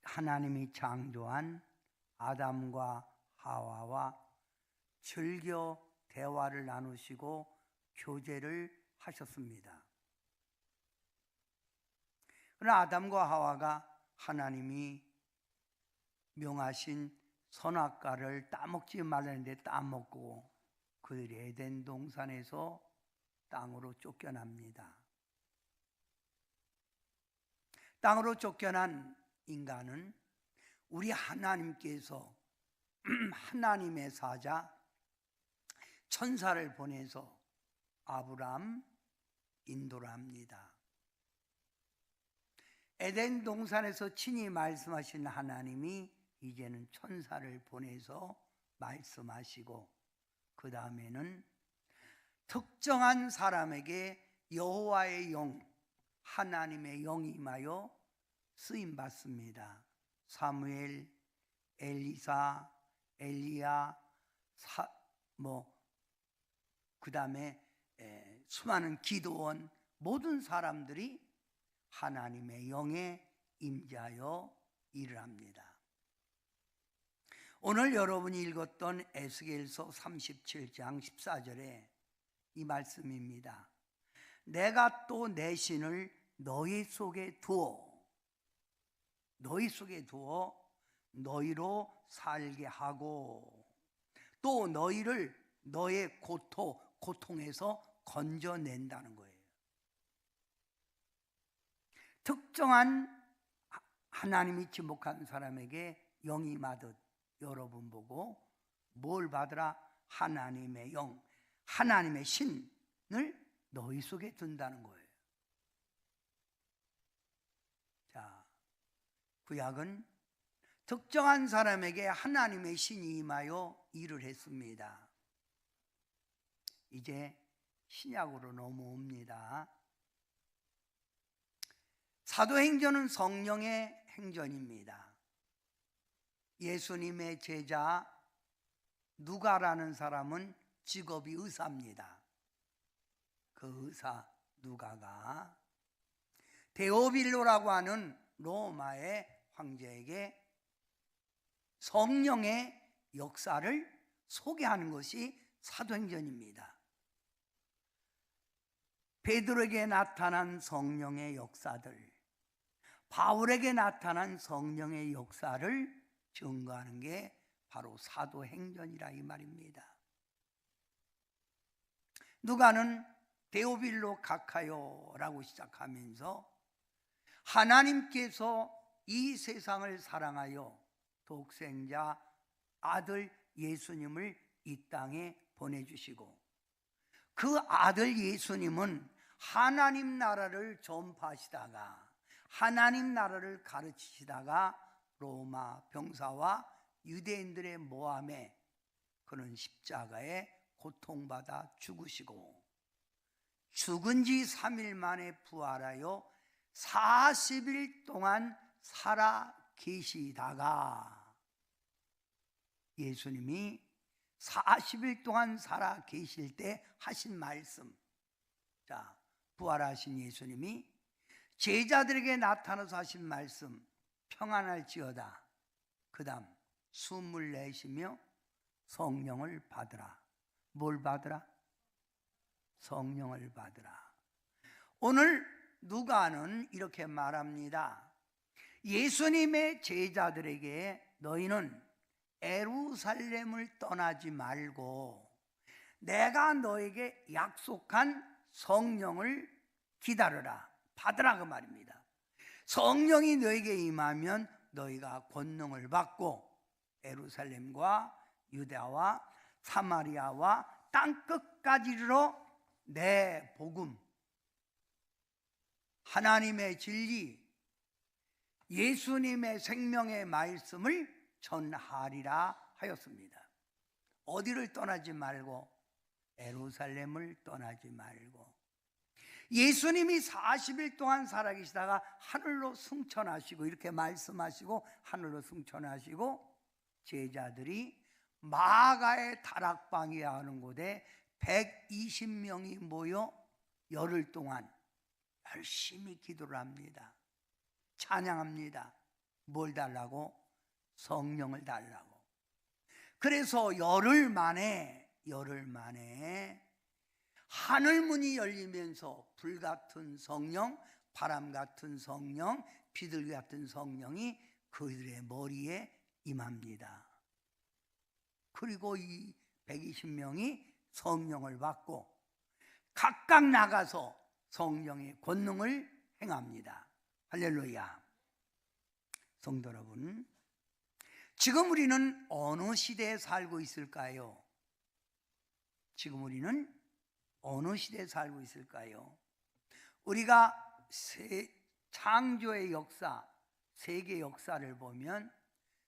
하나님이 창조한 아담과 하와와 즐겨 대화를 나누시고 교제를 하셨습니다. 그러나 아담과 하와가 하나님이 명하신 선악과를 따먹지 말라는데 따먹고 그들이 에덴 동산에서 땅으로 쫓겨납니다. 땅으로 쫓겨난 인간은 우리 하나님께서 하나님의 사자 천사를 보내서 아브라함 인도를 합니다. 에덴 동산에서 친히 말씀하신 하나님이 이제는 천사를 보내서 말씀하시고 그 다음에는 특정한 사람에게 여호와의 영, 하나님의 영이 임하여 쓰임받습니다. 사무엘, 엘리사, 엘리야, 그 다음에 수많은 기도원, 모든 사람들이 하나님의 영에 임재하여 일을 합니다. 오늘 여러분이 읽었던 에스겔서 37장 14절에 이 말씀입니다. 내가 또 내 신을 너희 속에 두어 너희로 살게 하고 또 너희를 너의 고통에서 건져낸다는 거예요. 특정한 하나님이 지목한 사람에게 영이 임하듯 여러분 보고 뭘 받으라? 하나님의 영, 하나님의 신을 너희 속에 둔다는 거예요. 자, 구약은 특정한 사람에게 하나님의 신이 임하여 일을 했습니다. 이제 신약으로 넘어옵니다. 사도행전은 성령의 행전입니다. 예수님의 제자 누가라는 사람은 직업이 의사입니다. 그 의사 누가가 데오빌로라고 하는 로마의 황제에게 성령의 역사를 소개하는 것이 사도행전입니다. 베드로에게 나타난 성령의 역사들, 바울에게 나타난 성령의 역사를 증거하는 게 바로 사도행전이라 이 말입니다. 누가는 데오빌로 카카요라고 시작하면서 하나님께서 이 세상을 사랑하여 독생자 아들 예수님을 이 땅에 보내주시고 그 아들 예수님은 하나님 나라를 전파하시다가 하나님 나라를 가르치시다가 로마 병사와 유대인들의 모함에 그는 십자가에 고통받아 죽으시고 죽은 지 3일 만에 부활하여 40일 동안 살아 계시다가 예수님이 40일 동안 살아 계실 때 하신 말씀, 자, 부활하신 예수님이 제자들에게 나타나서 하신 말씀, 평안할지어다. 그 다음 숨을 내쉬며 성령을 받으라. 뭘 받으라? 성령을 받으라. 오늘 누가는 이렇게 말합니다. 예수님의 제자들에게 너희는 예루살렘을 떠나지 말고 내가 너에게 약속한 성령을 기다려라. 받으라 그 말입니다. 성령이 너에게 임하면 너희가 권능을 받고 예루살렘과 유대와 사마리아와 땅끝까지 이르러 내 복음, 하나님의 진리, 예수님의 생명의 말씀을 전하리라 하였습니다. 어디를 떠나지 말고 예루살렘을 떠나지 말고 예수님이 40일 동안 살아계시다가 하늘로 승천하시고 이렇게 말씀하시고 하늘로 승천하시고 제자들이 마가의 다락방이라 하는 곳에 120명이 모여 열흘 동안 열심히 기도를 합니다. 찬양합니다. 뭘 달라고? 성령을 달라고. 그래서 열흘 만에 하늘문이 열리면서 불같은 성령, 바람 같은 성령, 비둘기 같은 성령이 그들의 머리에 임합니다. 그리고 이 120명이 성령을 받고 각각 나가서 성령의 권능을 행합니다. 할렐루야. 성도 여러분, 지금 우리는 어느 시대에 살고 있을까요? 지금 우리는 어느 시대에 살고 있을까요? 우리가 창조의 역사, 세계 역사를 보면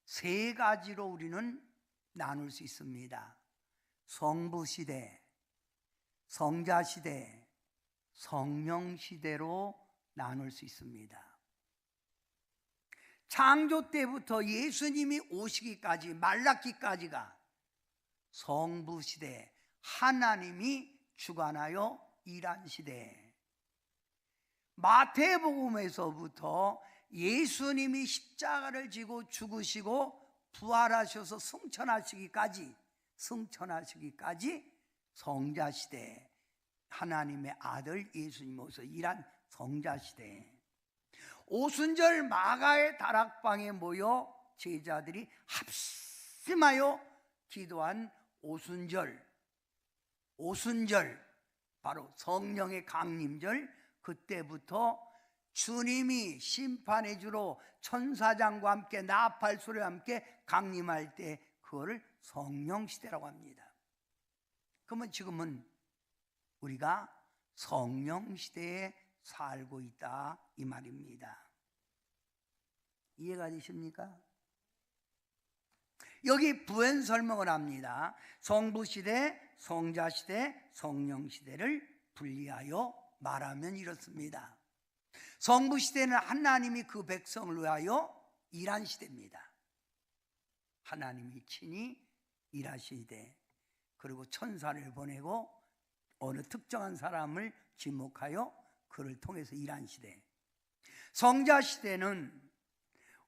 세 가지로 우리는 나눌 수 있습니다. 성부 시대, 성자 시대, 성령 시대로 나눌 수 있습니다. 창조 때부터 예수님이 오시기까지, 말라기까지가 성부 시대, 하나님이 주관하여 일한 시대. 마태복음에서부터 예수님이 십자가를 지고 죽으시고 부활하셔서 승천하시기까지 성자 시대, 하나님의 아들 예수님으로서 일한 성자 시대. 오순절 마가의 다락방에 모여 제자들이 합심하여 기도한 오순절, 바로 성령의 강림절, 그때부터 주님이 심판의 주로 천사장과 함께 나팔소리와 함께 강림할 때 그거를 성령시대라고 합니다. 그러면 지금은 우리가 성령시대에 살고 있다 이 말입니다. 이해가 되십니까? 여기 부연 설명을 합니다. 성부시대, 성자시대, 성령시대를 분리하여 말하면 이렇습니다. 성부시대는 하나님이 그 백성을 위하여 일한 시대입니다. 하나님이 친히 일하시되, 그리고 천사를 보내고 어느 특정한 사람을 지목하여 그를 통해서 일한 시대. 성자시대는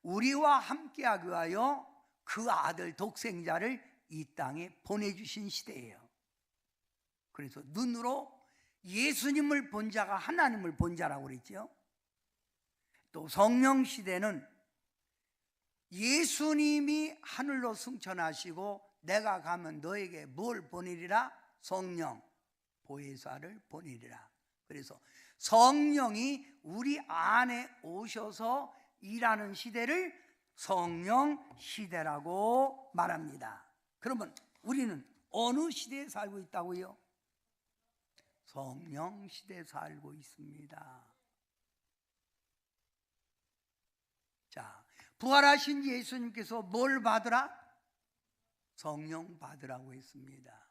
우리와 함께하기 위하여 그 아들 독생자를 이 땅에 보내주신 시대예요. 그래서 눈으로 예수님을 본 자가 하나님을 본 자라고 그랬죠. 또 성령 시대는 예수님이 하늘로 승천하시고 내가 가면 너에게 뭘 보내리라? 성령, 보혜사를 보내리라. 그래서 성령이 우리 안에 오셔서 일하는 시대를 성령 시대라고 말합니다. 그러면 우리는 어느 시대에 살고 있다고요? 성령 시대에 살고 있습니다. 자, 부활하신 예수님께서 뭘 받으라? 성령 받으라고 했습니다.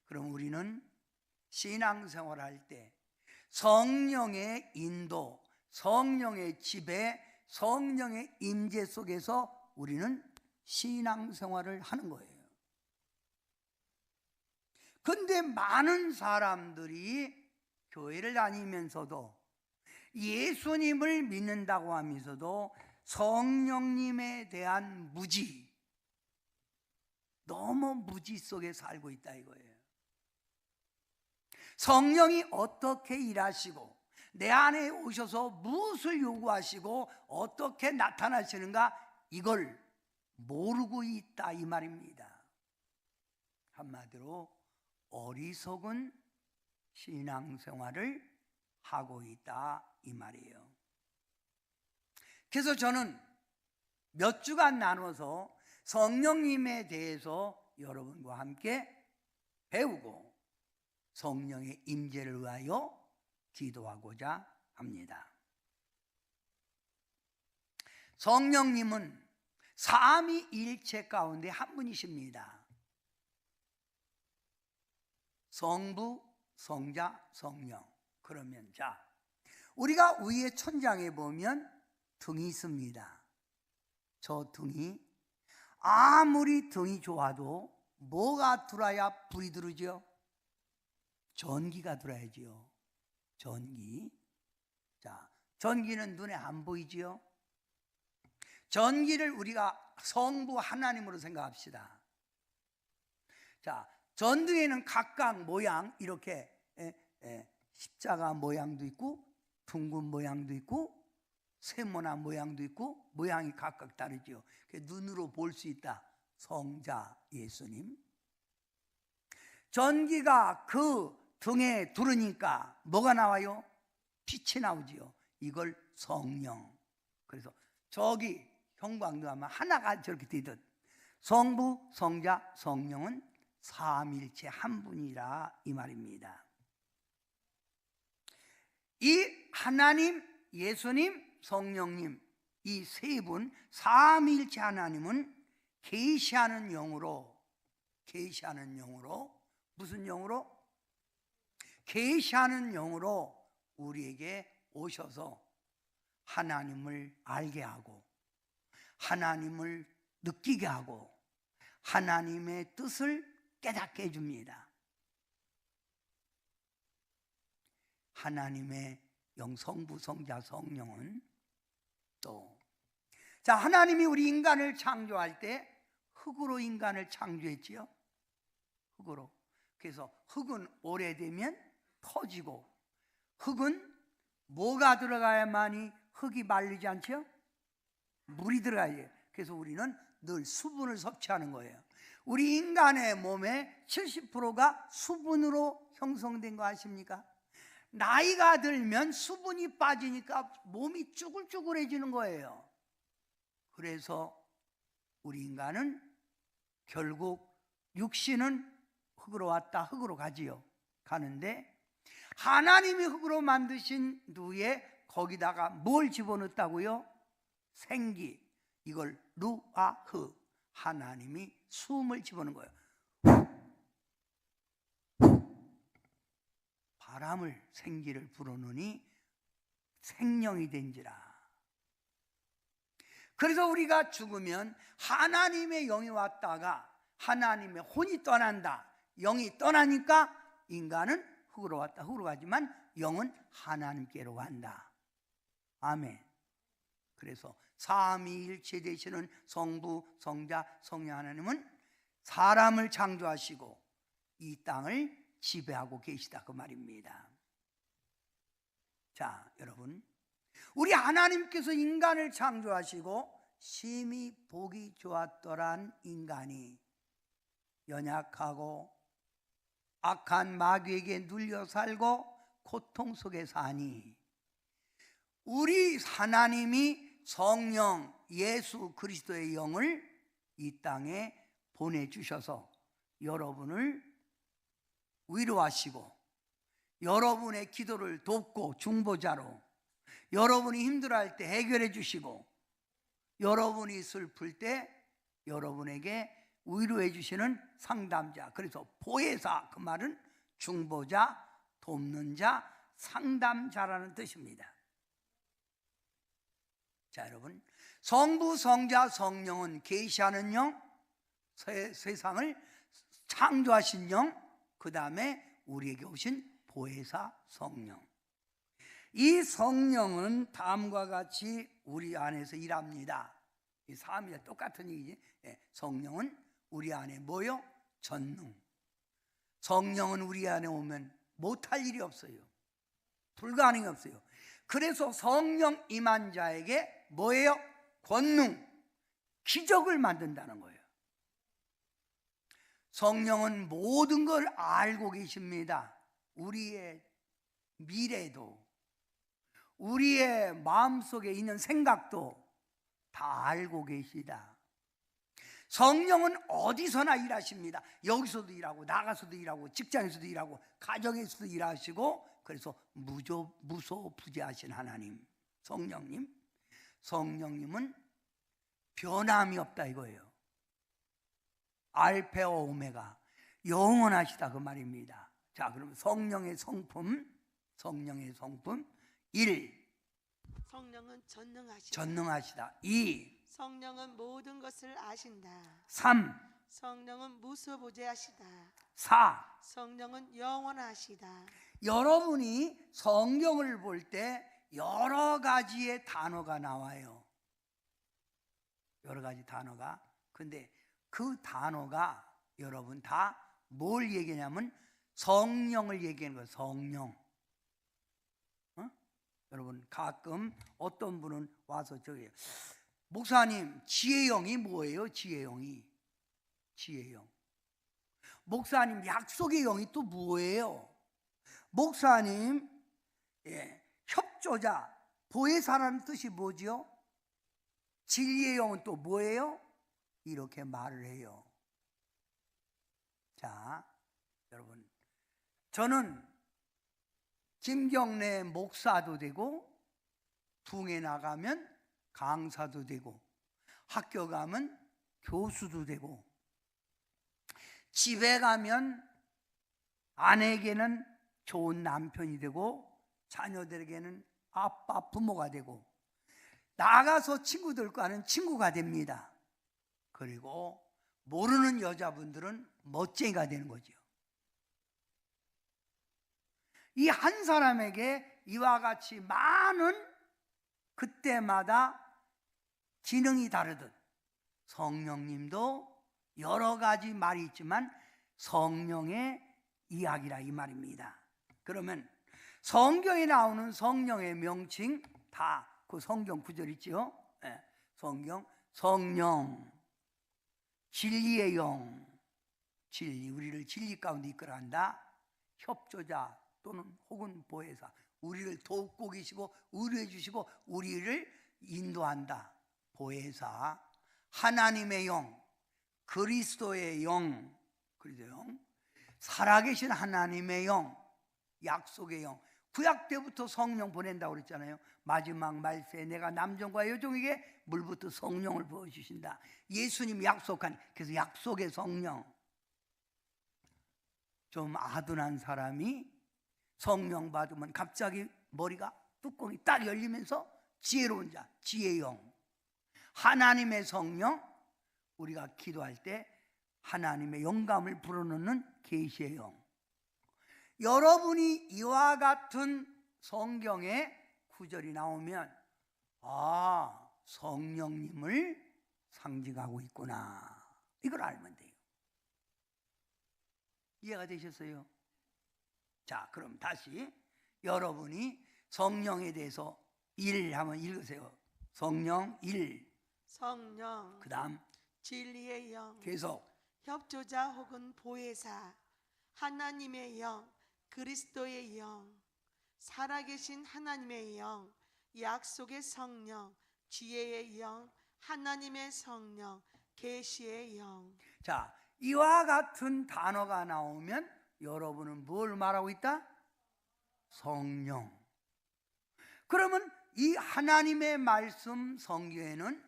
그럼 우리는 신앙생활할 때 성령의 인도, 성령의 지배, 성령의 임재 속에서 우리는 신앙생활을 하는 거예요. 그런데 많은 사람들이 교회를 다니면서도 예수님을 믿는다고 하면서도 성령님에 대한 무지, 너무 무지 속에 살고 있다 이거예요. 성령이 어떻게 일하시고 내 안에 오셔서 무엇을 요구하시고 어떻게 나타나시는가, 이걸 모르고 있다 이 말입니다. 한마디로 어리석은 신앙생활을 하고 있다 이 말이에요. 그래서 저는 몇 주간 나눠서 성령님에 대해서 여러분과 함께 배우고 성령의 임재를 위하여 기도하고자 합니다. 성령님은 삼위일체 가운데 한 분이십니다. 성부, 성자, 성령. 그러면 자, 우리가 위에 천장에 보면 등이 있습니다. 저 등이 아무리 등이 좋아도 뭐가 들어야 불이 들어오죠? 전기가 들어야지요. 전기. 자, 전기는 눈에 안 보이지요? 전기를 우리가 성부 하나님으로 생각합시다. 자, 전등에는 각각 모양 이렇게 십자가 모양도 있고 둥근 모양도 있고 세모난 모양도 있고 모양이 각각 다르죠. 눈으로 볼 수 있다. 성자 예수님. 전기가 그 등에 두르니까 뭐가 나와요? 빛이 나오지요. 이걸 성령. 그래서 저기 형광등 하면 하나가 저렇게 되듯 성부, 성자, 성령은 삼일체 한 분이라 이 말입니다. 이 하나님, 예수님, 성령님 이 세 분 삼일체 하나님은 계시하는 영으로 무슨 영으로? 계시하는 영으로 우리에게 오셔서 하나님을 알게 하고 하나님을 느끼게 하고 하나님의 뜻을 깨닫게 해줍니다. 하나님의 영 성부, 성자, 성령은 또 하나님이 우리 인간을 창조할 때 흙으로 인간을 창조했지요. 흙으로. 그래서 흙은 오래되면 터지고 흙은 뭐가 들어가야만이 흙이 말리지 않죠? 물이 들어가야 돼요. 그래서 우리는 늘 수분을 섭취하는 거예요. 우리 인간의 몸의 70%가 수분으로 형성된 거 아십니까? 나이가 들면 수분이 빠지니까 몸이 쭈글쭈글해지는 거예요. 그래서 우리 인간은 결국 육신은 흙으로 왔다 흙으로 가지요. 가는데 하나님이 흙으로 만드신 후에 거기다가 뭘 집어넣었다고요? 생기. 이걸 루아흐. 하나님이 숨을 집어넣은 거예요. 바람을 생기를 불어넣으니 생명이 된지라. 그래서 우리가 죽으면 하나님의 영이 왔다가 하나님의 혼이 떠난다. 영이 떠나니까 인간은 흙으로 왔다 흙으로 가지만 영은 하나님께로 간다. 아멘. 그래서 삼위일체 되시는 성부, 성자, 성령 하나님은 사람을 창조하시고 이 땅을 지배하고 계시다 그 말입니다. 자, 여러분, 우리 하나님께서 인간을 창조하시고 심히 보기 좋았더란 인간이 연약하고 악한 마귀에게 눌려 살고 고통 속에 사니 우리 하나님이 성령 예수 그리스도의 영을 이 땅에 보내주셔서 여러분을 위로하시고 여러분의 기도를 돕고 중보자로 여러분이 힘들어할 때 해결해 주시고 여러분이 슬플 때 여러분에게 위로해 주시는 상담자. 그래서 보혜사 그 말은 중보자, 돕는 자, 상담자라는 뜻입니다. 자, 여러분, 성부, 성자, 성령은 계시하는 영, 세상을 창조하신 영, 그 다음에 우리에게 오신 보혜사 성령. 이 성령은 다음과 같이 우리 안에서 일합니다. 이 삼위가 똑같은 얘기지. 성령은 우리 안에 뭐요? 전능. 성령은 우리 안에 오면 못할 일이 없어요. 불가능이 없어요. 그래서 성령 임한 자에게 뭐예요? 권능, 기적을 만든다는 거예요. 성령은 모든 걸 알고 계십니다. 우리의 미래도 우리의 마음속에 있는 생각도 다 알고 계시다. 성령은 어디서나 일하십니다. 여기서도 일하고 나가서도 일하고 직장에서도 일하고 가정에서도 일하시고 그래서 무소부재하신 하나님 성령님. 성령님은 변함이 없다 이거예요. 알파와 오메가 영원하시다 그 말입니다. 자, 그럼 성령의 성품 1. 성령은 전능하시다. 2. 성령은 모든 것을 아신다. 3. 성령은 무소부재하시다. 4. 성령은 영원하시다. 여러분이 성경을 볼 때 여러 가지의 단어가 나와요. 여러 가지 단어가. 근데 그 단어가 여러분 다 뭘 얘기하냐면 성령을 얘기하는 거예요. 성령. 여러분 가끔 어떤 분은 와서 저기 목사님 지혜영이 뭐예요? 지혜영이. 지혜영. 목사님 약속의 영이 또 뭐예요? 목사님 협조자 보혜사라는 뜻이 뭐죠? 진리의 영은 또 뭐예요? 이렇게 말을 해요. 자, 여러분 저는 김경래 목사도 되고 붕에 나가면 강사도 되고 학교 가면 교수도 되고 집에 가면 아내에게는 좋은 남편이 되고 자녀들에게는 아빠 부모가 되고 나가서 친구들과는 친구가 됩니다. 그리고 모르는 여자분들은 멋쟁이가 되는 거죠. 이 한 사람에게 이와 같이 많은 그때마다 기능이 다르듯 성령님도 여러 가지 말이 있지만 성령의 이야기라 이 말입니다. 그러면 성경에 나오는 성령의 명칭 다 그 성경 구절 있죠? 성경, 성령, 진리의 영, 진리, 우리를 진리 가운데 이끌어간다. 협조자 또는 혹은 보혜사, 우리를 돕고 계시고 의뢰해 주시고 우리를 인도한다. 보혜사, 하나님의 영, 그리스도의 영, 그리스도의 영, 살아계신 하나님의 영, 약속의 영. 구약 때부터 성령 보낸다고 그랬잖아요. 마지막 말세에 내가 남종과 여종에게 물부터 성령을 부어주신다. 예수님 약속한, 그래서 약속의 성령. 좀 아둔한 사람이 성령 받으면 갑자기 머리가 뚜껑이 딱 열리면서 지혜로운 자, 지혜의 영. 하나님의 성령, 우리가 기도할 때 하나님의 영감을 불어넣는 계시의 영. 여러분이 이와 같은 성경에 구절이 나오면 아, 성령님을 상징하고 있구나, 이걸 알면 돼요. 이해가 되셨어요? 자, 그럼 다시 여러분이 성령에 대해서 1 한번 읽으세요. 성령 1. 성령, 그 다음 진리의 영, 계속 협조자 혹은 보혜사, 하나님의 영, 그리스도의 영, 살아계신 하나님의 영, 약속의 성령, 지혜의 영, 하나님의 성령, 계시의 영. 자, 이와 같은 단어가 나오면 여러분은 뭘 말하고 있다? 성령. 그러면 이 하나님의 말씀 성경에는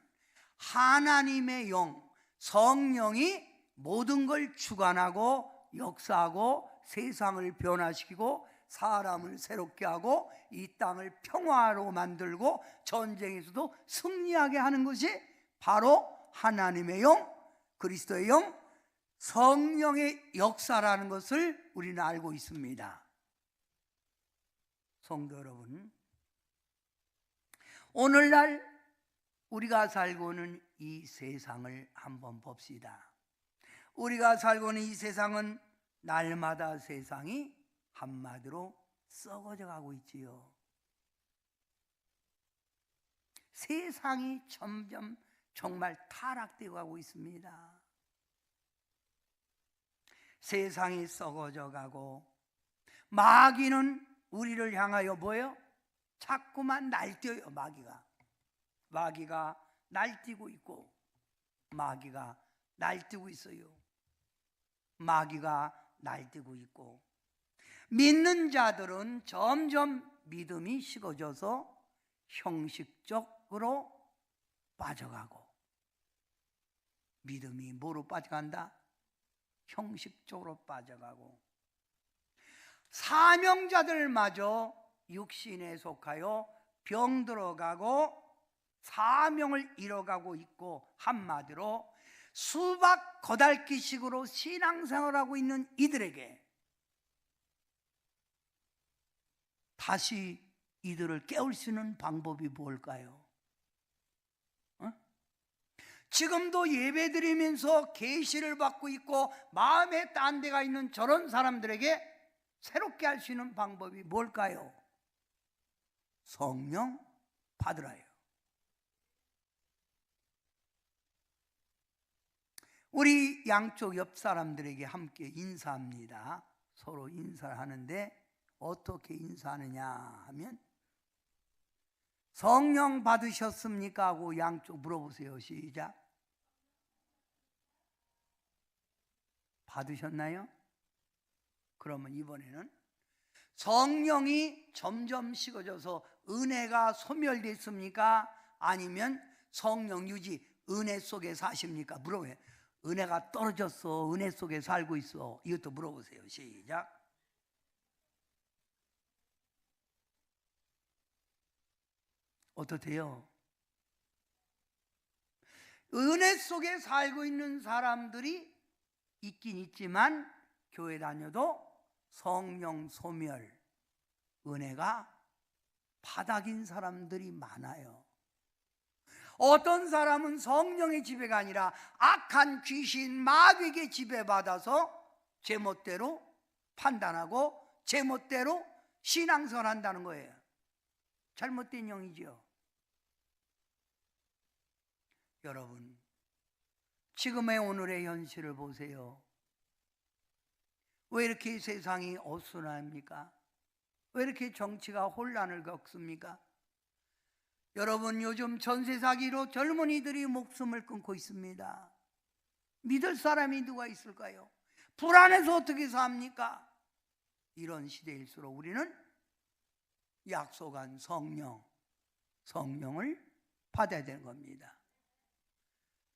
하나님의 영, 성령이 모든 걸 주관하고 역사하고 세상을 변화시키고 사람을 새롭게 하고 이 땅을 평화로 만들고 전쟁에서도 승리하게 하는 것이 바로 하나님의 영, 그리스도의 영, 성령의 역사라는 것을 우리는 알고 있습니다. 성도 여러분, 오늘날 우리가 살고 있는 이 세상을 한번 봅시다. 우리가 살고 있는 이 세상은 날마다 세상이 한마디로 썩어져 가고 있지요. 세상이 점점 정말 타락되어 가고 있습니다. 세상이 썩어져 가고 마귀는 우리를 향하여 뭐예요? 자꾸만 날뛰어요. 마귀가 날뛰고 있고 마귀가 날뛰고 있어요. 마귀가 날뛰고 있고 믿는 자들은 점점 믿음이 식어져서 형식적으로 빠져가고, 믿음이 뭐로 빠져간다? 형식적으로 빠져가고, 사명자들마저 육신에 속하여 병들어가고 사명을 잃어가고 있고, 한마디로 수박 거달기식으로 신앙생활하고 있는 이들에게 다시 이들을 깨울 수 있는 방법이 뭘까요? 지금도 예배 드리면서 계시를 받고 있고 마음에 딴 데가 있는 저런 사람들에게 새롭게 할 수 있는 방법이 뭘까요? 성령 받으라요. 우리 양쪽 옆 사람들에게 함께 인사합니다. 서로 인사를 하는데 어떻게 인사하느냐 하면 성령 받으셨습니까? 하고 양쪽 물어보세요. 시작. 받으셨나요? 그러면 이번에는 성령이 점점 식어져서 은혜가 소멸됐습니까? 아니면 성령 유지, 은혜 속에 사십니까? 물어봐요. 은혜가 떨어졌어, 은혜 속에 살고 있어, 이것도 물어보세요. 시작. 어떠세요? 은혜 속에 살고 있는 사람들이 있긴 있지만 교회 다녀도 성령 소멸, 은혜가 바닥인 사람들이 많아요. 어떤 사람은 성령의 지배가 아니라 악한 귀신, 마귀에게 지배받아서 제멋대로 판단하고 제멋대로 신앙생활 한다는 거예요. 잘못된 영이죠. 여러분, 지금의 오늘의 현실을 보세요. 왜 이렇게 세상이 어수선합니까? 왜 이렇게 정치가 혼란을 겪습니까? 여러분, 요즘 전세 사기로 젊은이들이 목숨을 끊고 있습니다. 믿을 사람이 누가 있을까요? 불안해서 어떻게 삽니까? 이런 시대일수록 우리는 약속한 성령을 받아야 되는 겁니다.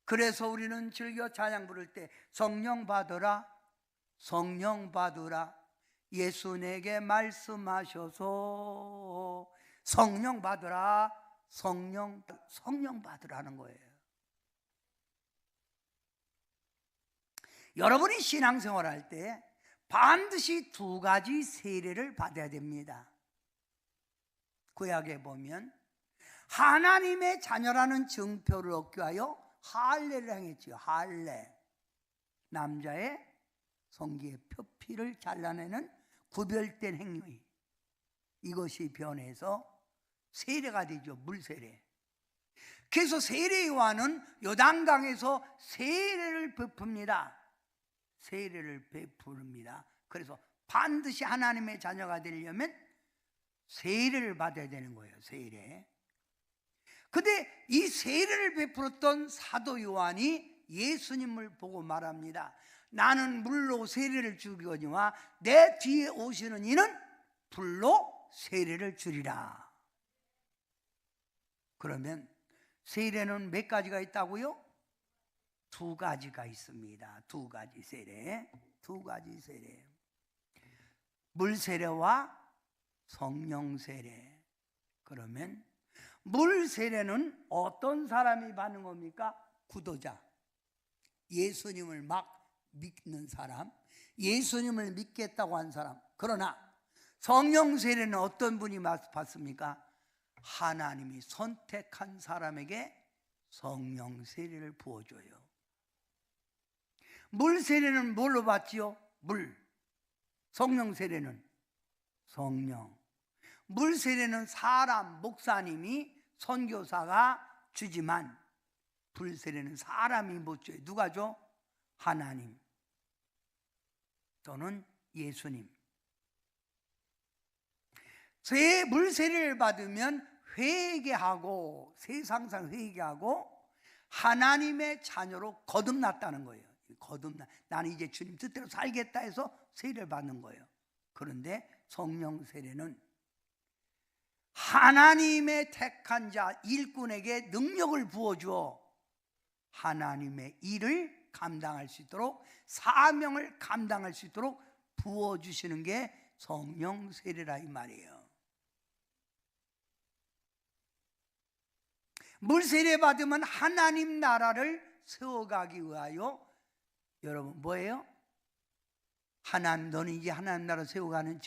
그래서 우리는 즐겨 찬양 부를 때 성령 받으라, 성령 받으라, 예수 내게 말씀하셔서 성령 받으라, 성령 받으라는 거예요. 여러분이 신앙생활 할 때 반드시 두 가지 세례를 받아야 됩니다. 구약에 보면 하나님의 자녀라는 증표를 얻기 위하여 할례를 행했지요. 할례, 남자의 성기의 표피를 잘라내는 구별된 행위, 이것이 변해서 세례가 되죠. 물세례. 그래서 세례요한은 요단강에서 세례를 베풉니다. 세례를 베푸릅니다. 그래서 반드시 하나님의 자녀가 되려면 세례를 받아야 되는 거예요. 세례. 근데 이 세례를 베풀었던 사도 요한이 예수님을 보고 말합니다. 나는 물로 세례를 주거니와 내 뒤에 오시는 이는 불로 세례를 주리라. 그러면 세례는 몇 가지가 있다고요? 두 가지가 있습니다. 두 가지 세례. 물 세례와 성령 세례. 그러면 물 세례는 어떤 사람이 받는 겁니까? 구도자, 예수님을 막 믿는 사람, 예수님을 믿겠다고 한 사람. 그러나 성령 세례는 어떤 분이 받습니까? 하나님이 선택한 사람에게 성령 세례를 부어줘요. 물 세례는 뭘로 받지요? 물. 성령 세례는 성령. 물 세례는 사람, 목사님이, 선교사가 주지만 불 세례는 사람이 못 줘요. 누가 줘? 하나님 또는 예수님. 물 세례를 받으면 회개하고, 세상상 회개하고 하나님의 자녀로 거듭났다는 거예요. 나는 이제 주님 뜻대로 살겠다 해서 세례를 받는 거예요. 그런데 성령 세례는 하나님의 택한 자, 일꾼에게 능력을 부어주어 하나님의 일을 감당할 수 있도록, 사명을 감당할 수 있도록 부어주시는 게 성령 세례라 이 말이에요. 물 세례 받으면 하나님 나라를 세워가기 위하여, 여러분 뭐예요? 너는 이제 하나님 나라 세워가는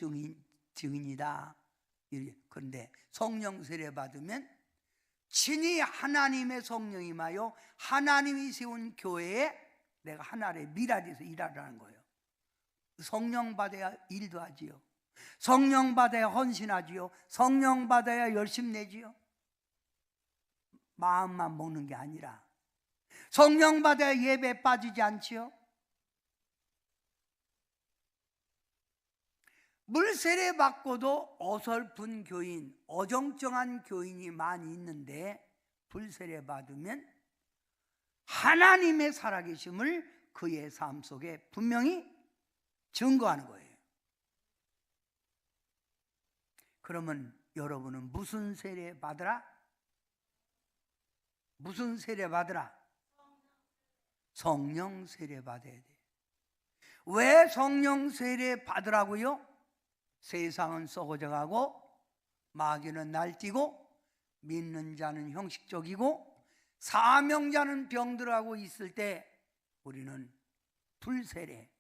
증인이다. 그런데 성령 세례 받으면 친히 하나님의 성령이 임하여 하나님이 세운 교회에 내가 하나의 미랄에서 일하라는 거예요. 성령 받아야 일도 하지요. 성령 받아야 헌신하지요. 성령 받아야 열심 내지요. 마음만 먹는 게 아니라 성령 받아야 예배에 빠지지 않지요. 물세례 받고도 어설픈 교인, 어정쩡한 교인이 많이 있는데 불세례 받으면 하나님의 살아계심을 그의 삶 속에 분명히 증거하는 거예요. 그러면 여러분은 무슨 세례 받으라? 무슨 세례 받으라? 성령 세례 받아야 돼. 왜 성령 세례 받으라고요? 세상은 썩어져 가고 마귀는 날뛰고 믿는 자는 형식적이고 사명자는 병들어가고 있을 때 우리는 불세례,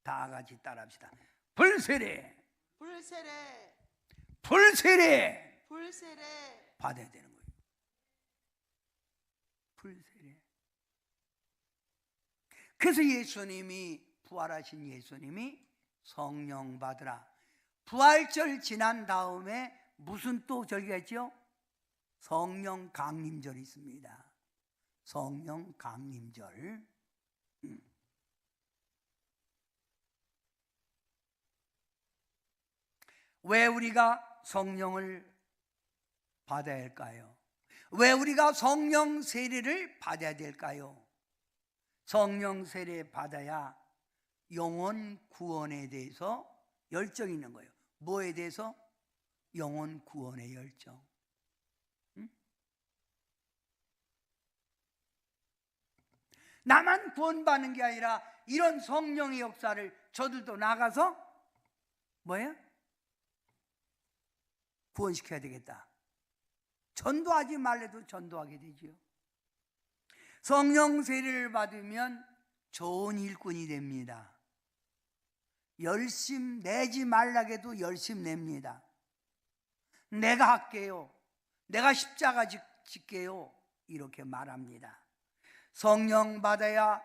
다 같이 따라합시다. 불세례, 불세례, 불세례 불세례 받아야 되는 거예요. 불세례. 그래서 예수님이, 부활하신 예수님이 성령 받으라. 부활절 지난 다음에 무슨 또 절기가 있죠? 성령 강림절이 있습니다. 성령 강림절. 왜 우리가 성령을 받아야 할까요? 왜 우리가 성령 세례를 받아야 될까요? 성령 세례 받아야 영혼 구원에 대해서 열정이 있는 거예요. 뭐에 대해서? 영혼 구원의 열정. 나만 구원받는 게 아니라 이런 성령의 역사를 저들도 나가서 뭐예요? 구원시켜야 되겠다. 전도하지 말래도 전도하게 되지요. 성령 세례를 받으면 좋은 일꾼이 됩니다. 열심 내지 말라게도 열심 냅니다. 내가 할게요. 내가 십자가 짓게요. 이렇게 말합니다. 성령 받아야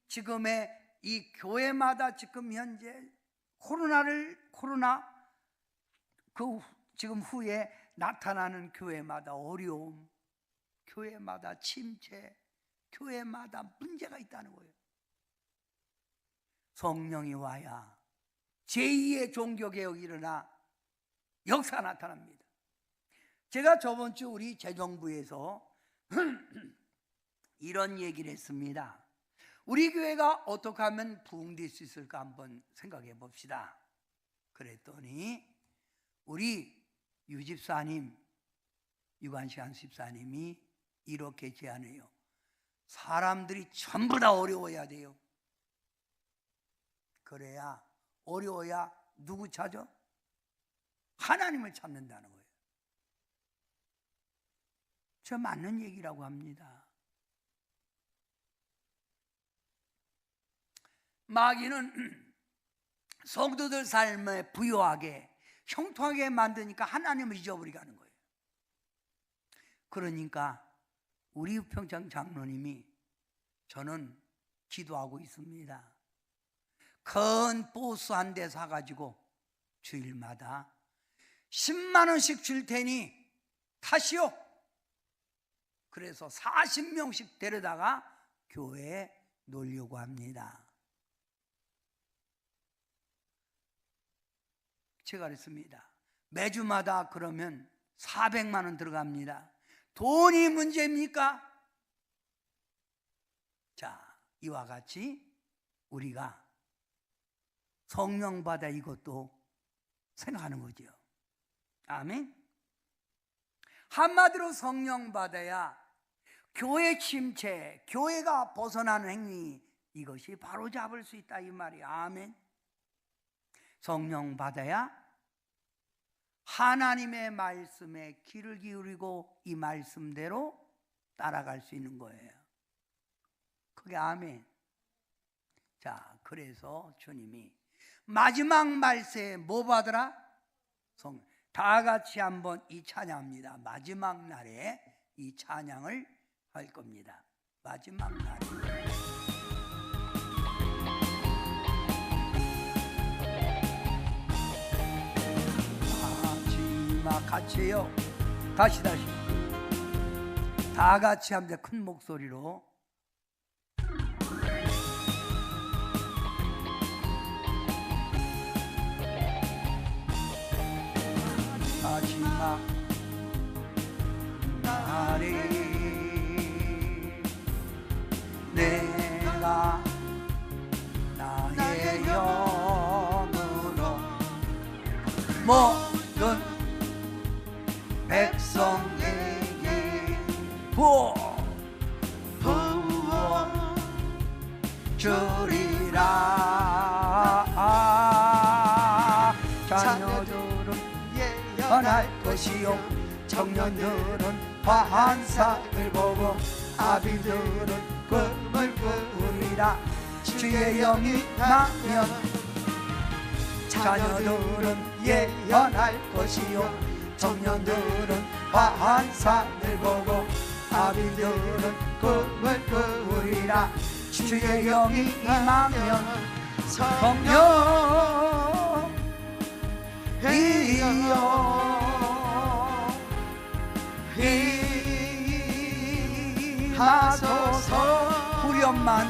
지금의 이 교회마다 지금 현재 코로나 지금 후에 나타나는 교회마다 어려움, 교회마다 침체, 교회마다 문제가 있다는 거예요. 성령이 와야 제2의 종교개혁이 일어나 역사가 나타납니다. 제가 저번 주 우리 재정부에서 이런 얘기를 했습니다. 우리 교회가 어떻게 하면 부흥될 수 있을까 한번 생각해 봅시다. 그랬더니 우리 유관시안 집사님이 이렇게 제안해요. 사람들이 전부 다 어려워야 돼요. 그래야 어려워야 누구 찾아? 하나님을 찾는다는 거예요. 저 맞는 얘기라고 합니다. 마귀는 성도들 삶에 부유하게 형통하게 만드니까 하나님을 잊어버리게 하는 거예요. 그러니까 우리 평창 장로님이 저는 기도하고 있습니다. 큰 보스 한 대 사가지고 주일마다 10만 원씩 줄 테니 타시오. 그래서 40명씩 데려다가 교회에 놀려고 합니다. 제가 그랬습니다. 매주마다 그러면 400만 원 들어갑니다. 돈이 문제입니까? 자, 이와 같이 우리가 성령 받아 이것도 생각하는 거죠. 아멘. 한마디로 성령 받아야 교회 침체, 교회가 벗어나는 행위, 이것이 바로 잡을 수 있다 이 말이야. 아멘. 성령 받아야 하나님의 말씀에 귀를 기울이고 이 말씀대로 따라갈 수 있는 거예요. 그게 아멘. 자, 그래서 주님이 마지막 말세에 뭐 받으라? 다 같이 한번 이 찬양합니다. 마지막 날에 이 찬양을 할 겁니다. 마지막 날에. 마지막 같이 해요. 다시 다 같이 합니다. 큰 목소리로. 마지막 날에 내가 나의 영으로 모든 백성에게 부어 주리라. 자녀들은 예언할 것이요 청년들은 환상을 보고 아비들은 꿈을 꾸리라. 주의 영이 나면 자녀들은 예언할 것이요 청년들은 환상을 보고 아비들은 꿈을 꾸리라. 주의 영이 임하면 성령이여 임하소서. 후렴만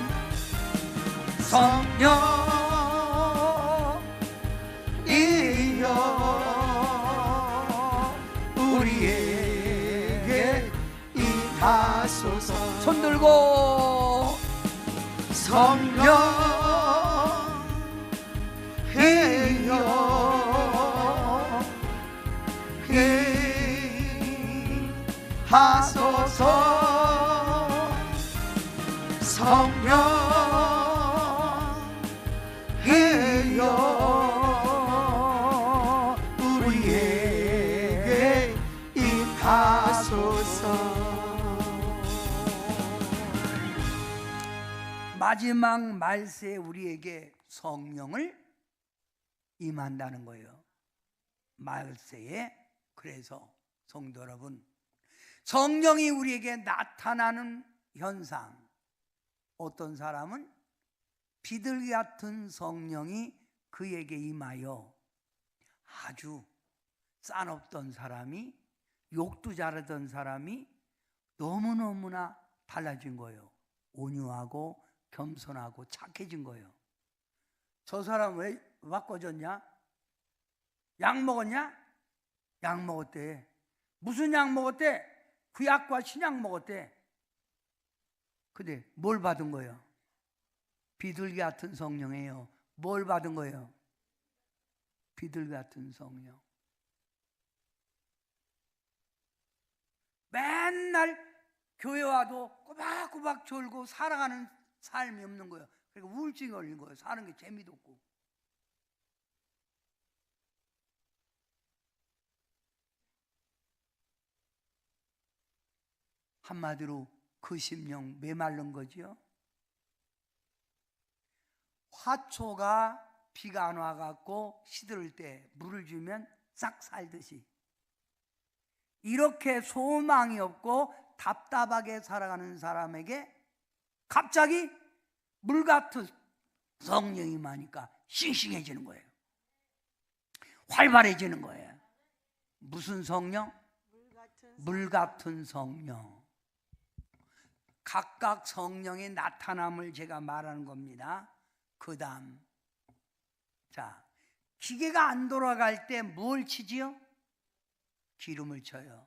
성령이여 우리에게 임하소서. 손 들고 성령이여 임하소서. 성령이여 우리에게 임하소서. 마지막 말세에 우리에게 성령을 임한다는 거예요. 말세에. 그래서 성도 여러분, 성령이 우리에게 나타나는 현상, 어떤 사람은 비둘기 같은 성령이 그에게 임하여 아주 싸납던 사람이, 욕도 잘하던 사람이 너무너무나 달라진 거예요. 온유하고 겸손하고 착해진 거예요. 저 사람 왜 바꿔졌냐? 약 먹었냐? 약 먹었대. 무슨 약 먹었대? 구약과 신약 먹었대. 근데 뭘 받은 거예요? 비둘기 같은 성령이에요. 뭘 받은 거예요? 비둘기 같은 성령. 맨날 교회 와도 꼬박꼬박 졸고 살아가는 삶이 없는 거예요. 그러니까 우울증이 걸린 거예요. 사는 게 재미도 없고. 한마디로 그 심령 메마른 거지요. 화초가 비가 안 와갖고 시들을 때 물을 주면 싹 살듯이 이렇게 소망이 없고 답답하게 살아가는 사람에게 갑자기 물 같은 성령이 많으니까 싱싱해지는 거예요. 활발해지는 거예요. 무슨 성령? 물 같은 성령. 각각 성령의 나타남을 제가 말하는 겁니다. 그 다음, 자, 기계가 안 돌아갈 때 뭘 치지요? 기름을 쳐요.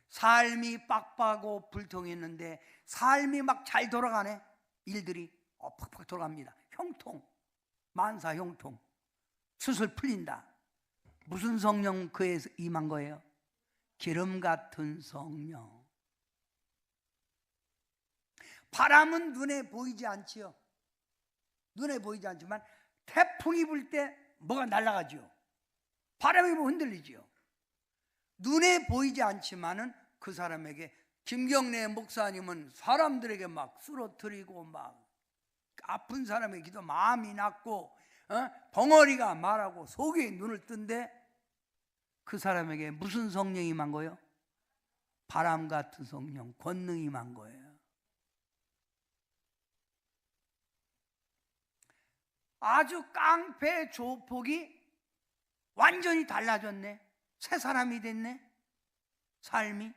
삶이 빡빡하고 불통했는데 삶이 막 잘 돌아가네. 일들이 팍팍 돌아갑니다. 형통, 만사 형통, 수술 풀린다. 무슨 성령 그에 임한 거예요? 기름 같은 성령. 바람은 눈에 보이지 않지요. 눈에 보이지 않지만 태풍이 불 때 뭐가 날아가지요. 바람이 불면 흔들리지요. 눈에 보이지 않지만은 그 사람에게, 김경래 목사님은 사람들에게 막 쓰러뜨리고 막 아픈 사람의 기도 마음이 났고 벙어리가 말하고 속에 눈을 뜬데 그 사람에게 무슨 성령이 임한 거예요? 바람 같은 성령, 권능이 임한 거예요. 아주 깡패 조폭이 완전히 달라졌네. 새 사람이 됐네. 삶이.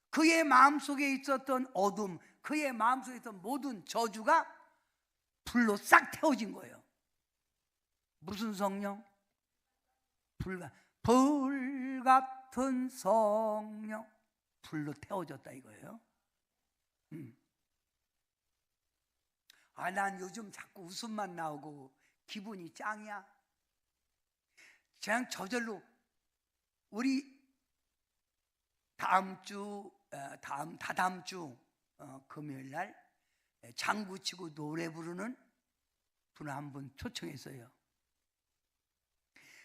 그의 마음속에 있었던 어둠, 그의 마음속에 있었던 모든 저주가 불로 싹 태워진 거예요. 무슨 성령? 불 같은 성령. 불로 태워졌다 이거예요. 난 요즘 자꾸 웃음만 나오고 기분이 짱이야. 그냥 저절로 우리 다다음 주 금요일 날 장구 치고 노래 부르는 분 한 분 초청했어요.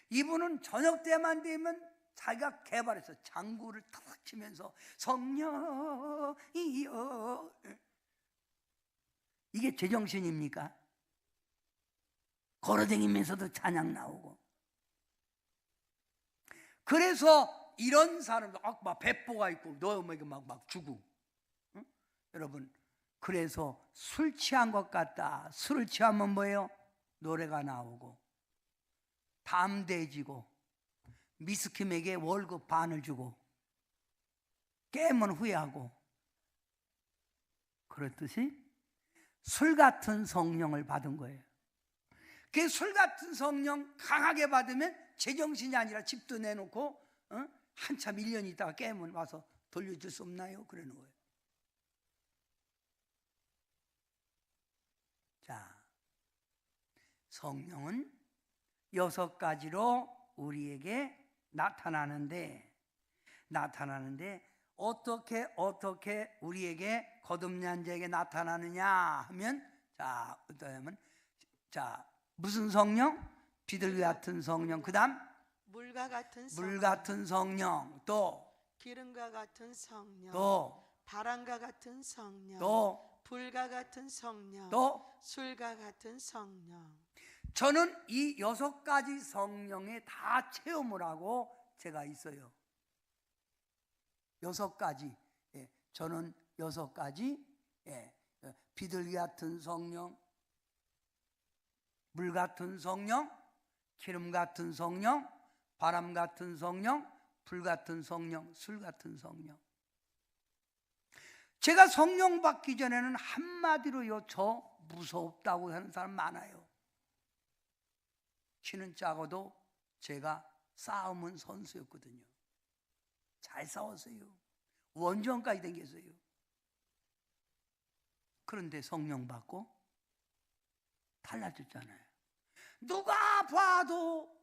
이분은 저녁 때만 되면 자기가 개발해서 장구를 탁 치면서 성령이여. 이게 제정신입니까? 걸어다니면서도 찬양 나오고. 그래서 이런 사람도 막 배포가 있고 너에게 막 주고. 응? 여러분, 그래서 술 취한 것 같다. 술을 취하면 뭐예요? 노래가 나오고 담대해지고 미스킴에게 월급 반을 주고 깨면 후회하고. 그렇듯이 술 같은 성령을 받은 거예요. 그 술 같은 성령 강하게 받으면 제정신이 아니라 집도 내놓고 한참 1년 있다가 깨면 와서 돌려줄 수 없나요? 그러는 거예요. 자, 성령은 6가지로 우리에게 나타나는데 어떻게 우리에게 거듭난 자에게 나타나느냐 하면 무슨 성령? 비둘기 같은 성령. 그다음 물과 같은 성령, 물 같은 성령. 또 기름과 같은 성령, 또 바람과 같은 성령, 또 불과 같은 성령, 또 술과 같은 성령. 저는 이 6가지 성령에 다 체험을 하고 제가 있어요. 6가지. 저는 6가지. 비둘기 같은 성령, 물 같은 성령, 기름 같은 성령, 바람 같은 성령, 불 같은 성령, 술 같은 성령. 제가 성령 받기 전에는 한마디로요, 저 무섭다고 하는 사람 많아요. 키는 작아도 제가 싸움은 선수였거든요. 잘 싸웠어요. 원정까지 댕겼어요. 그런데 성령 받고 달라졌잖아요. 누가 봐도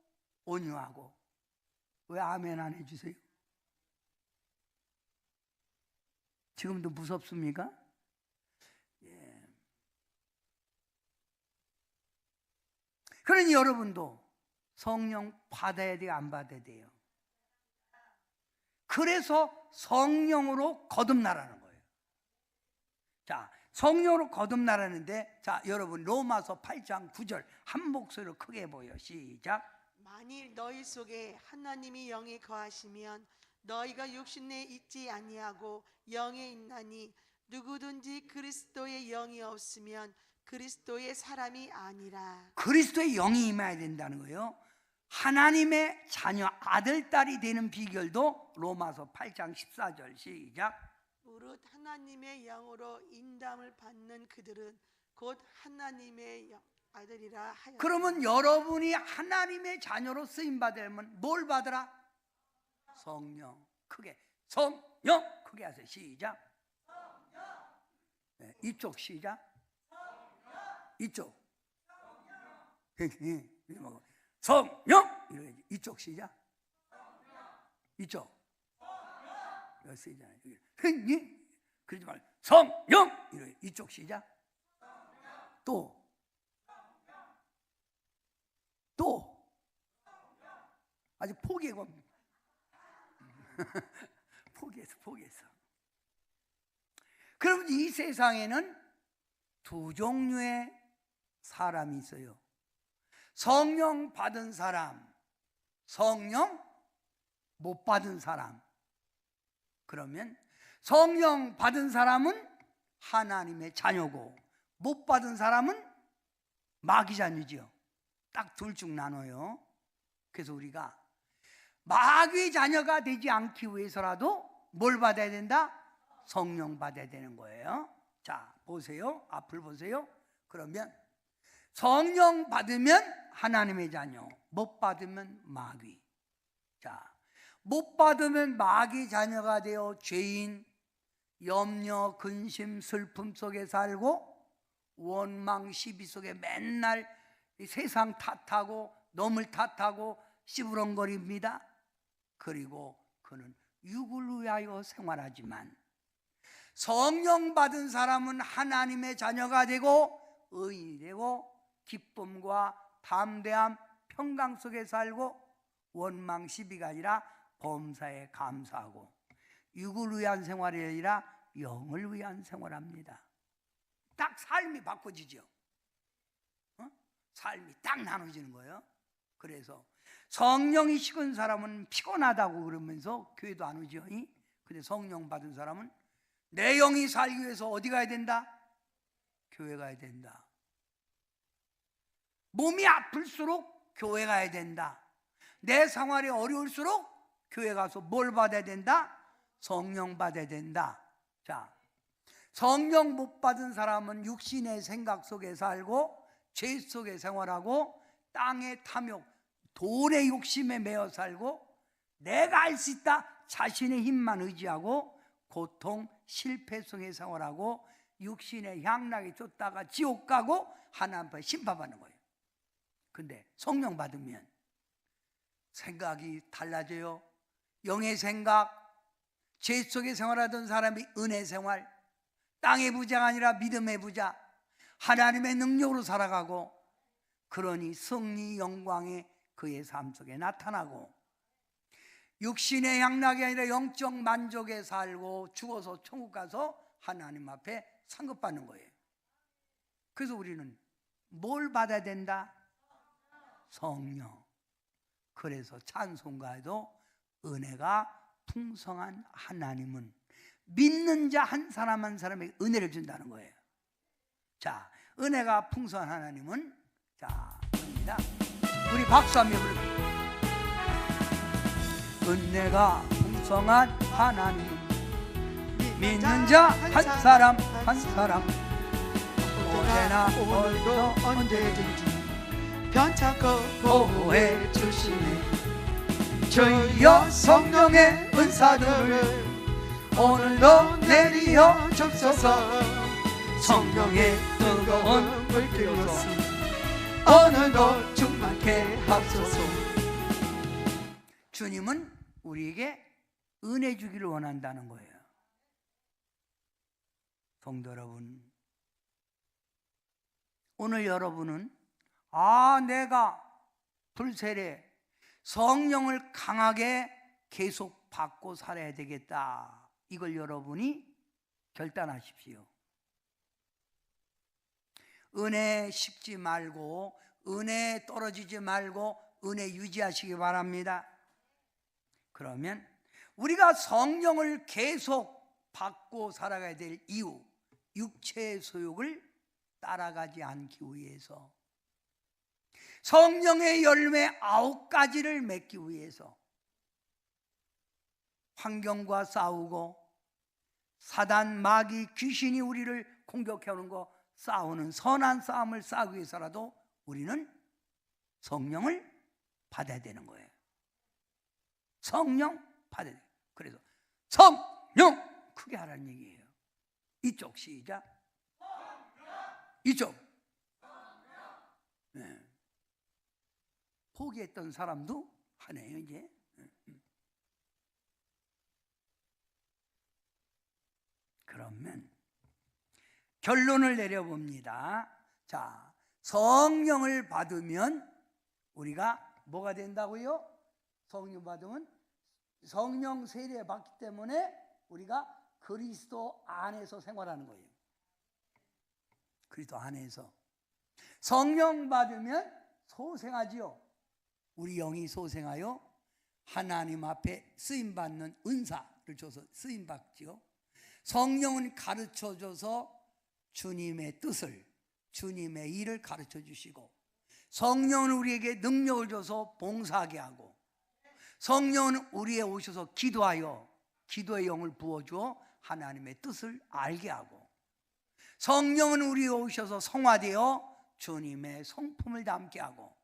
온유하고. 왜 아멘 안 해주세요? 지금도 무섭습니까? 예. 그러니 여러분도 성령 받아야 돼요, 안 받아야 돼요? 그래서 성령으로 거듭나라는 거예요. 자, 성령으로 거듭나라는데, 자, 여러분 로마서 8장 9절 한 목소리로 크게 해보여. 시작. 만일 너희 속에 하나님이 영이 거하시면 너희가 육신에 있지 아니하고 영에 있나니 누구든지 그리스도의 영이 없으면 그리스도의 사람이 아니라. 그리스도의 영이 임해야 된다는 거예요. 하나님의 자녀, 아들, 딸이 되는 비결도 로마서 8장 14절 시작. 무릇 하나님의 영으로 인담을 받는 그들은 곧 하나님의 아들이라 하였다. 그러면 여러분이 하나님의 자녀로 쓰임 받으면 뭘 받으라? 성령. 크게 성령 크게 하세요. 시작. 네, 이쪽 시작. 이쪽 성령 이렇게 이쪽 시작. 이쪽 여기 쓰이잖아요. 그러지 말고 성령 이렇게 이쪽 시작. 또 아직 포기하고 포기했어. 그럼 이 세상에는 두 종류의 사람이 있어요. 성령 받은 사람, 성령 못 받은 사람. 그러면 성령 받은 사람은 하나님의 자녀고 못 받은 사람은 마귀 자녀지요. 딱 둘 중 나눠요. 그래서 우리가 마귀 자녀가 되지 않기 위해서라도 뭘 받아야 된다? 성령 받아야 되는 거예요. 자, 보세요. 앞을 보세요. 그러면 성령 받으면 하나님의 자녀, 못 받으면 마귀. 자, 못 받으면 마귀 자녀가 되어 죄인, 염려, 근심, 슬픔 속에 살고 원망, 시비 속에 맨날 세상 탓하고 놈을 탓하고 씨부렁거립니다. 그리고 그는 육을 위하여 생활하지만 성령 받은 사람은 하나님의 자녀가 되고 의인이 되고 기쁨과 담대함, 평강 속에 살고 원망, 시비가 아니라 범사에 감사하고 육을 위한 생활이 아니라 영을 위한 생활합니다. 딱 삶이 바꿔지죠. 삶이 딱 나눠지는 거예요. 그래서 성령이 식은 사람은 피곤하다고 그러면서 교회도 안 오죠. 근데 성령 받은 사람은 내 영이 살기 위해서 어디 가야 된다? 교회 가야 된다. 몸이 아플수록 교회 가야 된다. 내 생활이 어려울수록 교회 가서 뭘 받아야 된다? 성령 받아야 된다. 자, 성령 못 받은 사람은 육신의 생각 속에 살고 죄 속에 생활하고 땅의 탐욕, 돈의 욕심에 매여 살고 내가 할 수 있다 자신의 힘만 의지하고 고통, 실패 속에 생활하고 육신의 향락에 쫓다가 지옥 가고 하나님 앞에 심판받는 거예요. 근데 성령 받으면 생각이 달라져요. 영의 생각, 죄 속에 생활하던 사람이 은혜 생활, 땅의 부자가 아니라 믿음의 부자, 하나님의 능력으로 살아가고 그러니 승리 영광이 그의 삶 속에 나타나고 육신의 향락이 아니라 영적 만족에 살고 죽어서 천국 가서 하나님 앞에 상급받는 거예요. 그래서 우리는 뭘 받아야 된다? 성령. 그래서 찬송가에도 은혜가 풍성한 하나님은 믿는 자 한 사람 한 사람에게 은혜를 준다는 거예요. 자, 은혜가 풍성한 하나님은 자, 그럽니다. 우리 박수 한번 부릅니다. 은혜가 풍성한 하나님은 믿는 자 한 사람 한 사람 언제나 오늘도 언제든지 변찮고 보호해 주시네. 저희여 성령의 은사들을 오늘도 내리어 줍소서. 성령의 뜨거운 불길로서 오늘도 충만케 하소서. 주님은 우리에게 은혜 주기를 원한다는 거예요. 성도 여러분, 오늘 여러분은 내가 불세례 성령을 강하게 계속 받고 살아야 되겠다, 이걸 여러분이 결단하십시오. 은혜 식지 말고 은혜 떨어지지 말고 은혜 유지하시기 바랍니다. 그러면 우리가 성령을 계속 받고 살아가야 될 이유, 육체의 소욕을 따라가지 않기 위해서, 성령의 열매 9가지를 맺기 위해서 환경과 싸우고 사단, 마귀, 귀신이 우리를 공격해오는 거 싸우는 선한 싸움을 싸우기 위해서라도 우리는 성령을 받아야 되는 거예요. 성령 받아야 돼요. 그래서 성령 크게 하라는 얘기예요. 이쪽 시작. 이쪽. 네. 포기했던 사람도 하네요 이제. 그러면 결론을 내려봅니다. 자, 성령을 받으면 우리가 뭐가 된다고요? 성령 받으면 성령 세례 받기 때문에 우리가 그리스도 안에서 생활하는 거예요. 그리스도 안에서 성령 받으면 소생하지요. 우리 영이 소생하여 하나님 앞에 쓰임받는 은사를 줘서 쓰임받지요. 성령은 가르쳐줘서 주님의 뜻을, 주님의 일을 가르쳐 주시고, 성령은 우리에게 능력을 줘서 봉사하게 하고, 성령은 우리에 오셔서 기도하여 기도의 영을 부어주어 하나님의 뜻을 알게 하고, 성령은 우리에 오셔서 성화되어 주님의 성품을 담게 하고,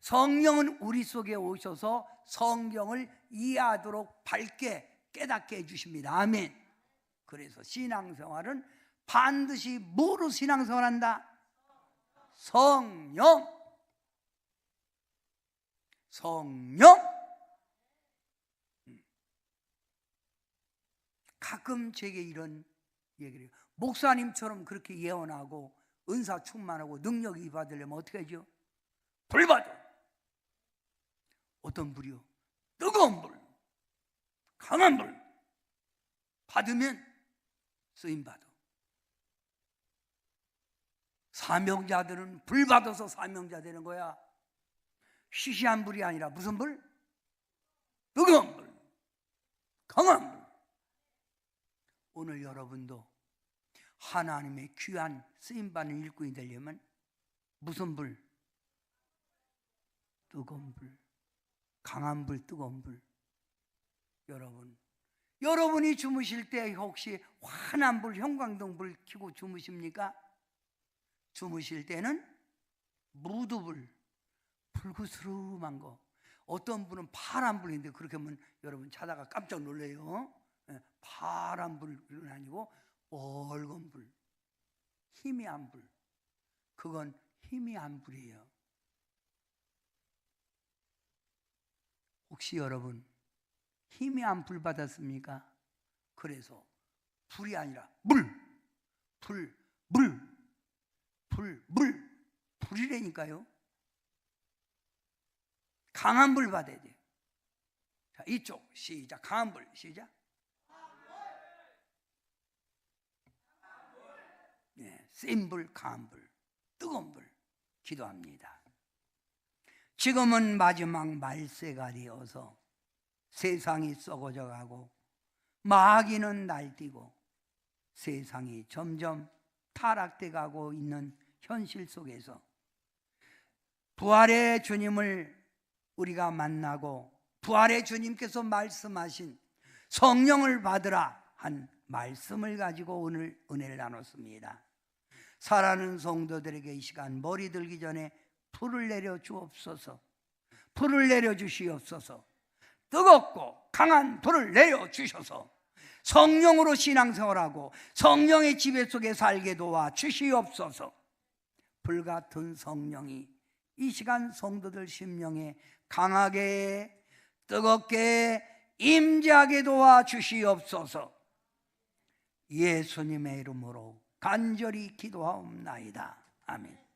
성령은 우리 속에 오셔서 성경을 이해하도록 밝게 깨닫게 해주십니다. 아멘. 그래서 신앙생활은 반드시 뭐로 신앙생활한다? 성령. 가끔 제게 이런 얘기를 해요. 목사님처럼 그렇게 예언하고 은사 충만하고 능력이 받으려면 어떻게 하죠? 불 받아. 어떤 불이요? 뜨거운 불, 강한 불 받으면 쓰임받아. 사명자들은 불 받아서 사명자 되는 거야. 시시한 불이 아니라 무슨 불? 뜨거운 불, 강한 불. 오늘 여러분도 하나님의 귀한 쓰임받는 일꾼이 되려면 무슨 불? 뜨거운 불, 강한 불, 뜨거운 불. 여러분이 주무실 때 혹시 환한 불, 형광등 불 켜고 주무십니까? 주무실 때는 무드불, 불구스름한 거. 어떤 분은 파란 불인데 그렇게 하면 여러분 자다가 깜짝 놀래요. 파란 불은 아니고 붉은 불, 희미한 불. 그건 희미한 불이에요. 혹시 여러분 희미한 불 받았습니까? 그래서 불이 아니라 불이라니까요. 강한 불 받아야 돼요. 자, 이쪽 시작. 강한 불 시작. 네, 센 불, 강한 불, 뜨거운 불 기도합니다. 지금은 마지막 말세가 되어서 세상이 썩어져 가고 마귀는 날뛰고 세상이 점점 타락돼 가고 있는 현실 속에서 부활의 주님을 우리가 만나고 부활의 주님께서 말씀하신 성령을 받으라 한 말씀을 가지고 오늘 은혜를 나눴습니다. 사랑하는 성도들에게 이 시간 머리 들기 전에 불을 내려 주옵소서. 불을 내려 주시옵소서. 뜨겁고 강한 불을 내려 주셔서 성령으로 신앙생활하고 성령의 지배 속에 살게 도와 주시옵소서. 불같은 성령이 이 시간 성도들 심령에 강하게 뜨겁게 임재하게 도와 주시옵소서. 예수님의 이름으로 간절히 기도하옵나이다. 아멘.